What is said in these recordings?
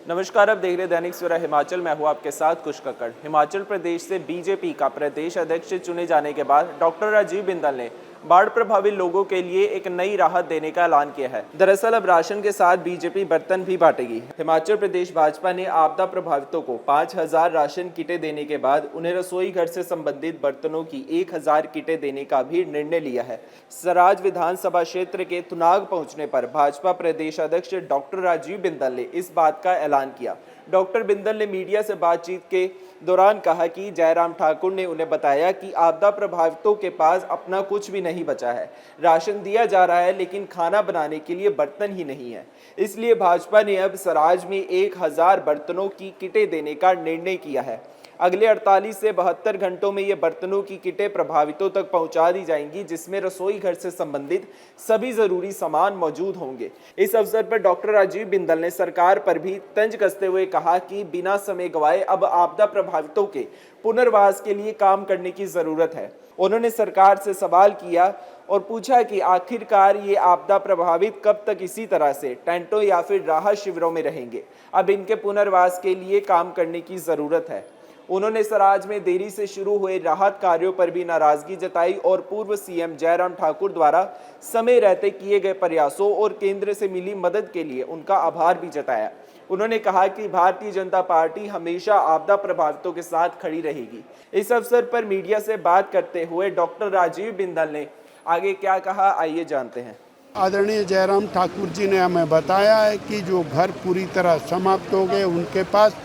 नमस्कार, आप देख रहे हैं दैनिक सवेरा हिमाचल। मैं हूं आपके साथ कुश कक्कड़। हिमाचल प्रदेश से बीजेपी का प्रदेश अध्यक्ष चुने जाने के बाद डॉक्टर राजीव बिंदल ने बाढ़ प्रभावित लोगों के लिए एक नई राहत देने का ऐलान किया है। दरअसल अब राशन के साथ बीजेपी बर्तन भी बांटेगी। हिमाचल प्रदेश भाजपा ने आपदा प्रभावितों को 5,000 राशन किटें देने के बाद उन्हें रसोई घर से संबंधित बर्तनों की 1,000 किटें देने का भी निर्णय लिया है। सराज विधानसभा क्षेत्र के थुनाग पहुंचने पर भाजपा प्रदेश अध्यक्ष डॉक्टर राजीव बिंदल ने इस बात का ऐलान किया। डॉक्टर बिंदल ने मीडिया से बातचीत के दौरान कहा कि जयराम ठाकुर ने उन्हें बताया कि आपदा प्रभावितों के पास अपना कुछ भी नहीं बचा है। राशन दिया जा रहा है लेकिन खाना बनाने के लिए बर्तन ही नहीं है। इसलिए भाजपा ने अब सराज में 1,000 बर्तनों की किटें देने का निर्णय किया है। अगले 48 से 72 घंटों में ये बर्तनों की किटें प्रभावितों तक पहुंचा दी जाएंगी, जिसमें रसोई घर से संबंधित सभी जरूरी सामान मौजूद होंगे। इस अवसर पर डॉक्टर राजीव बिंदल ने सरकार पर भी तंज कसते हुए कहा कि बिना समय गंवाए अब आपदा प्रभावितों के पुनर्वास के लिए काम करने की जरूरत है। उन्होंने सरकार से सवाल किया और पूछा कि आखिरकार ये आपदा प्रभावित कब तक इसी तरह से टेंटों या फिर राहत शिविरों में रहेंगे। अब इनके पुनर्वास के लिए काम करने की जरूरत है। उन्होंने सराज में देरी से शुरू हुए राहत कार्यों पर भी नाराजगी जताई और पूर्व सीएम जयराम ठाकुर द्वारा समय रहते किए गए प्रयासों और केंद्र से मिली मदद के लिए उनका आभार भी जताया। उन्होंने कहा कि भारतीय जनता पार्टी हमेशा आपदा प्रभावितों के साथ खड़ी रहेगी। इस अवसर पर मीडिया से बात करते हुए डॉक्टर राजीव बिंदल ने आगे क्या कहा, आइए जानते हैं। आदरणीय जयराम ठाकुर जी ने हमें बताया है कि जो घर पूरी तरह समाप्त हो गए, उनके पास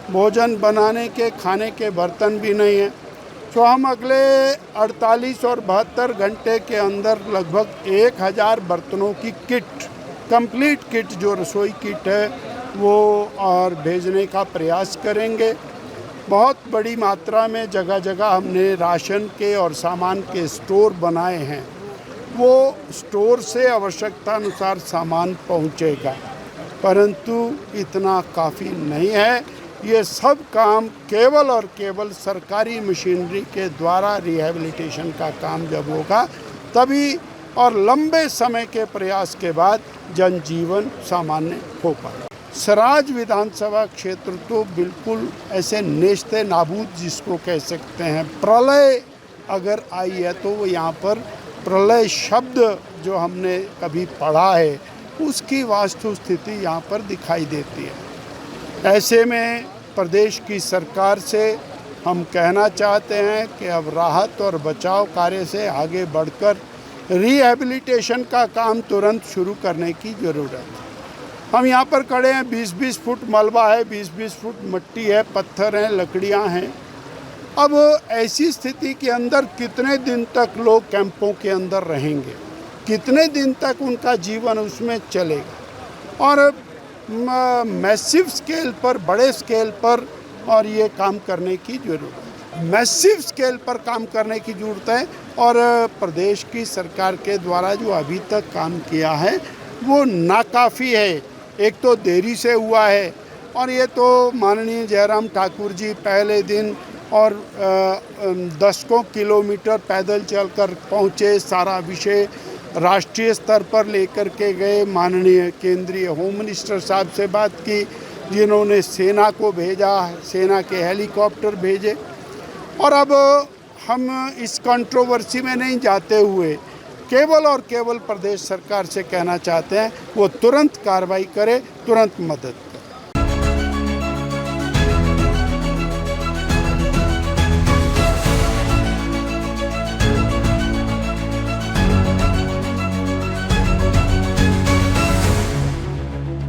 भोजन बनाने के खाने के बर्तन भी नहीं हैं। तो हम अगले 48 और 72 घंटे के अंदर लगभग 1,000 बर्तनों की किट, कंप्लीट किट जो रसोई किट है वो और भेजने का प्रयास करेंगे। बहुत बड़ी मात्रा में जगह जगह हमने राशन के और सामान के स्टोर बनाए हैं। वो स्टोर से आवश्यकता अनुसार सामान पहुंचेगा, परंतु इतना काफ़ी नहीं है। ये सब काम केवल और केवल सरकारी मशीनरी के द्वारा रिहैबिलिटेशन का काम जब होगा तभी, और लंबे समय के प्रयास के बाद जनजीवन सामान्य हो पाएगा। सराज विधानसभा क्षेत्र तो बिल्कुल ऐसे नेस्ते नाबूद जिसको कह सकते हैं। प्रलय अगर आई है तो वो यहाँ पर प्रलय शब्द जो हमने कभी पढ़ा है उसकी वास्तु स्थिति यहाँ पर दिखाई देती है। ऐसे में प्रदेश की सरकार से हम कहना चाहते हैं कि अब राहत और बचाव कार्य से आगे बढ़कर रिहैबिलिटेशन का काम तुरंत शुरू करने की ज़रूरत है। हम यहाँ पर खड़े हैं, 20-20 फुट मलबा है, 20-20 फुट मिट्टी है, पत्थर हैं, लकड़ियाँ हैं। अब ऐसी स्थिति के अंदर कितने दिन तक लोग कैंपों के अंदर रहेंगे, कितने दिन तक उनका जीवन उसमें चलेगा। और मैसिव स्केल पर, बड़े स्केल पर और ये काम करने की ज़रूरत है। मैसिव स्केल पर काम करने की ज़रूरत है और प्रदेश की सरकार के द्वारा जो अभी तक काम किया है वो नाकाफ़ी है। एक तो देरी से हुआ है और ये तो माननीय जयराम ठाकुर जी पहले दिन और दसकों किलोमीटर पैदल चलकर पहुँचे, सारा विषय राष्ट्रीय स्तर पर लेकर के गए। माननीय केंद्रीय होम मिनिस्टर साहब से बात की, जिन्होंने सेना को भेजा, सेना के हेलीकॉप्टर भेजे। और अब हम इस कंट्रोवर्सी में नहीं जाते हुए केवल और केवल प्रदेश सरकार से कहना चाहते हैं वो तुरंत कार्रवाई करे, तुरंत मदद करे।